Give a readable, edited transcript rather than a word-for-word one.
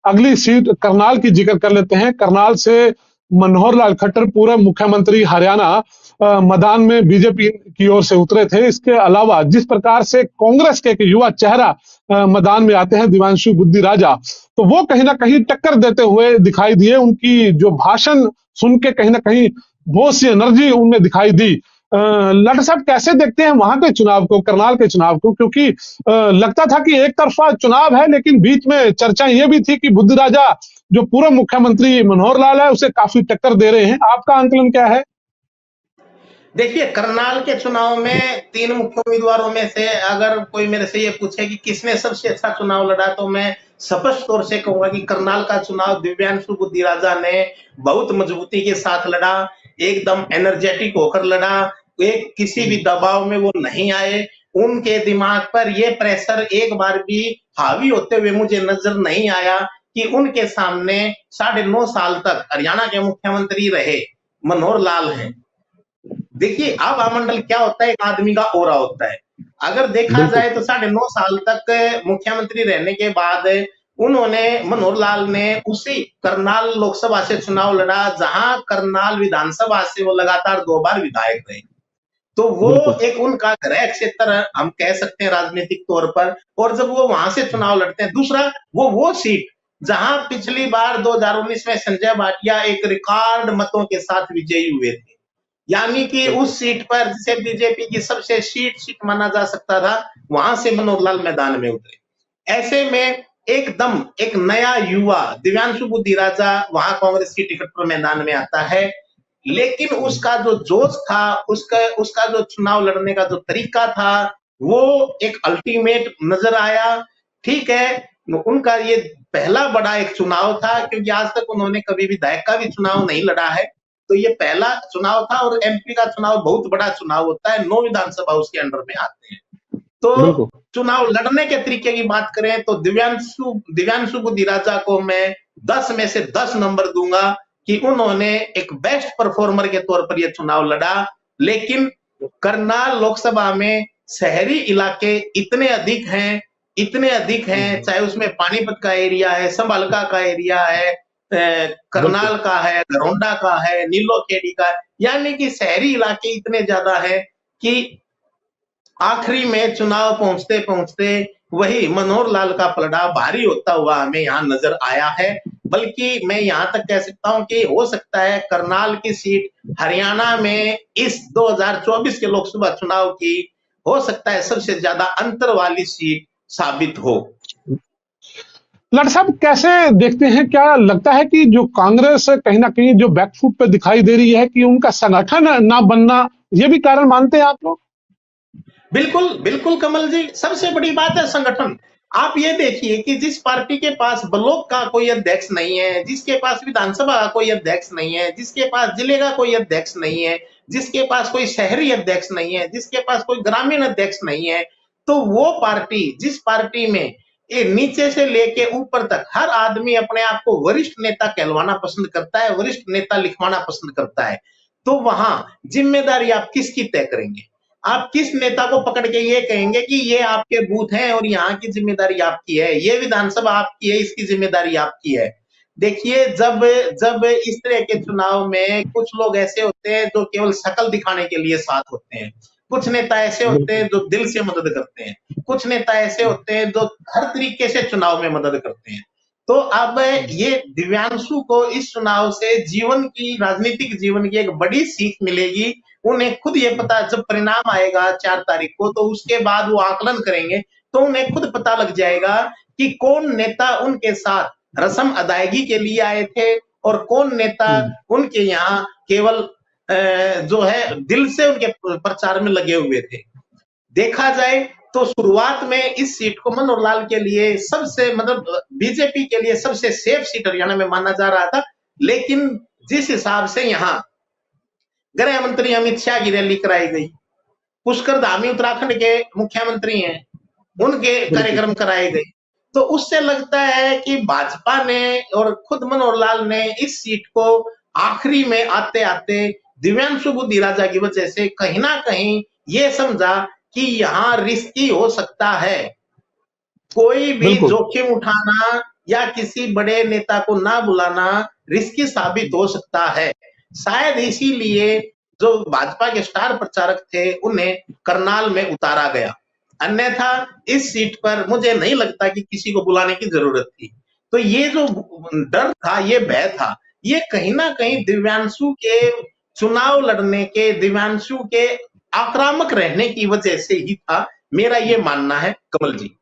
अगली सीट करनाल की जिक्र कर लेते हैं। करनाल से मनोहर लाल खट्टर पूर्व मुख्यमंत्री हरियाणा मैदान में बीजेपी की ओर से उतरे थे। इसके अलावा जिस प्रकार से कांग्रेस के एक युवा चेहरा मैदान में आते हैं, दिव्यांशु बुद्धि राजा, तो वो कहीं ना कहीं टक्कर देते हुए दिखाई दिए। उनकी जो भाषण सुन के कहीं ना कहीं बहुत सी एनर्जी उनमें दिखाई दी। लट साहब कैसे देखते हैं वहां के चुनाव को, करनाल के चुनाव को? क्योंकि लगता था कि एक तरफा चुनाव है, लेकिन बीच में चर्चा ये भी थी कि बुद्धि राजा जो पूर्व मुख्यमंत्री मनोहर लाल है उसे काफी टक्कर दे रहे हैं। आपका आंकलन क्या है? देखिए, करनाल के चुनाव में 3 मुख्य उम्मीदवारों में से अगर कोई मेरे से ये पूछे कि किसने सबसे अच्छा चुनाव लड़ा, तो मैं स्पष्ट तौर से कहूंगा कि करनाल का चुनाव दिव्यांशु बुद्धि राजा ने बहुत मजबूती के साथ लड़ा, एकदम एनर्जेटिक होकर लड़ा। एक किसी भी दबाव में वो नहीं आए। उनके दिमाग पर ये प्रेशर एक बार भी हावी होते हुए मुझे नजर नहीं आया कि उनके सामने 9.5 साल तक हरियाणा के मुख्यमंत्री रहे मनोहर लाल हैं। देखिए, आभा मंडल क्या होता है, एक आदमी का ओरा होता है। अगर देखा जाए तो 9.5 साल तक मुख्यमंत्री रहने के बाद उन्होंने, मनोहर लाल ने उसी करनाल लोकसभा से चुनाव लड़ा जहां करनाल विधानसभा से वो लगातार 2 बार विधायक रहे। तो वो एक उनका गृह क्षेत्र हम कह सकते हैं राजनीतिक तौर पर। और जब वो वहां से चुनाव लड़ते हैं, दूसरा वो सीट जहां पिछली बार 2019 में संजय भाटिया एक रिकॉर्ड मतों के साथ विजयी हुए थे, यानी कि उस सीट पर जिसे बीजेपी की सबसे सीट माना जा सकता था, वहां से मनोहर लाल मैदान में उतरे। ऐसे में एकदम एक नया युवा दिव्यांशु बुद्धि राजा वहां कांग्रेस की टिकट पर मैदान में आता है, लेकिन उसका जो जोश था, उसका जो चुनाव लड़ने का जो तरीका था, वो एक अल्टीमेट नजर आया। ठीक है, उनका ये पहला बड़ा एक चुनाव था, क्योंकि आज तक उन्होंने कभी विधायक का भी चुनाव नहीं लड़ा है। तो ये पहला चुनाव था, और एमपी का चुनाव बहुत बड़ा चुनाव होता है, 9 विधानसभा उसके अंडर में आते हैं। तो चुनाव लड़ने के तरीके की बात करें तो दिव्यांशु बुद्धि राजा को मैं 10 में से 10 नंबर दूंगा कि उन्होंने एक बेस्ट परफॉर्मर के तौर पर यह चुनाव लड़ा। लेकिन करनाल लोकसभा में शहरी इलाके इतने अधिक हैं, चाहे उसमें पानीपत का एरिया है, संभालका का एरिया है, करनाल का है, घरौंडा का है, नीलोखेड़ी का है, यानी कि शहरी इलाके इतने ज्यादा है कि आखिरी में चुनाव पहुंचते पहुंचते वही मनोहर लाल का पलड़ा भारी होता हुआ हमें यहाँ नजर आया है। बल्कि मैं यहाँ तक कह सकता हूँ कि हो सकता है करनाल की सीट हरियाणा में इस 2024 के लोकसभा चुनाव की हो सकता है सबसे ज्यादा अंतर वाली सीट साबित हो। लट साहब कैसे देखते हैं? क्या लगता है कि जो कांग्रेस कहीं ना कहीं जो बैकफुट पे दिखाई दे रही है, कि उनका संगठन ना बनना, ये भी कारण मानते हैं आप लोग? बिल्कुल बिल्कुल कमल जी, सबसे बड़ी बात है संगठन। आप ये देखिए कि जिस पार्टी के पास ब्लॉक का कोई अध्यक्ष नहीं है, जिसके पास विधानसभा का कोई अध्यक्ष नहीं है, जिसके पास जिले का कोई अध्यक्ष नहीं है, जिसके पास कोई शहरी अध्यक्ष नहीं है, जिसके पास कोई ग्रामीण अध्यक्ष नहीं है, तो वो पार्टी, जिस पार्टी में ये नीचे से लेके ऊपर तक हर आदमी अपने आप को वरिष्ठ नेता कहलवाना पसंद करता है, वरिष्ठ नेता लिखवाना पसंद करता है, तो वहां जिम्मेदारी आप किसकी तय करेंगे? आप किस नेता को पकड़ के ये कहेंगे कि ये आपके बूथ हैं और यहाँ की जिम्मेदारी आपकी है, ये विधानसभा आपकी है, इसकी जिम्मेदारी आपकी है? देखिए, जब जब इस तरह के चुनाव में कुछ लोग ऐसे होते हैं जो केवल शक्ल दिखाने के लिए साथ होते हैं, कुछ नेता ऐसे होते हैं जो दिल से मदद करते हैं, कुछ नेता ऐसे होते हैं जो हर तरीके से चुनाव में मदद करते हैं। तो अब ये दिव्यांशु को इस चुनाव से राजनीतिक जीवन की एक बड़ी सीख मिलेगी। उन्हें खुद ये पता, जब परिणाम आएगा 4 तारीख को, तो उसके बाद वो आकलन करेंगे, तो उन्हें खुद पता लग जाएगा कि कौन नेता उनके साथ रस्म अदायगी के लिए आए थे और कौन नेता उनके यहाँ केवल जो है दिल से उनके प्रचार में लगे हुए थे। देखा जाए तो शुरुआत में इस सीट को मनोहर लाल के लिए सबसे, मतलब बीजेपी के लिए सबसे सेफ सीट हरियाणा में माना जा रहा था। लेकिन जिस हिसाब से यहाँ गृह मंत्री अमित शाह की रैली कराई गई, पुष्कर धामी उत्तराखंड के मुख्यमंत्री हैं, उनके कार्यक्रम कराए गए, तो उससे लगता है कि भाजपा ने और खुद मनोहर लाल ने इस सीट को आखिरी में आते आते दिव्यांशु बुद्धि राजा की वजह से कहीं ना कहीं ये समझा कि यहाँ रिस्की हो सकता है, कोई भी जोखिम उठाना या किसी बड़े नेता को ना बुलाना रिस्की साबित हो सकता है। शायद इसीलिए जो भाजपा के स्टार प्रचारक थे उन्हें करनाल में उतारा गया, अन्यथा इस सीट पर मुझे नहीं लगता कि किसी को बुलाने की जरूरत थी। तो ये जो डर था, ये भय था, ये कहीं ना कहीं दिव्यांशु के चुनाव लड़ने के, दिव्यांशु के आक्रामक रहने की वजह से ही था, मेरा ये मानना है कमल जी।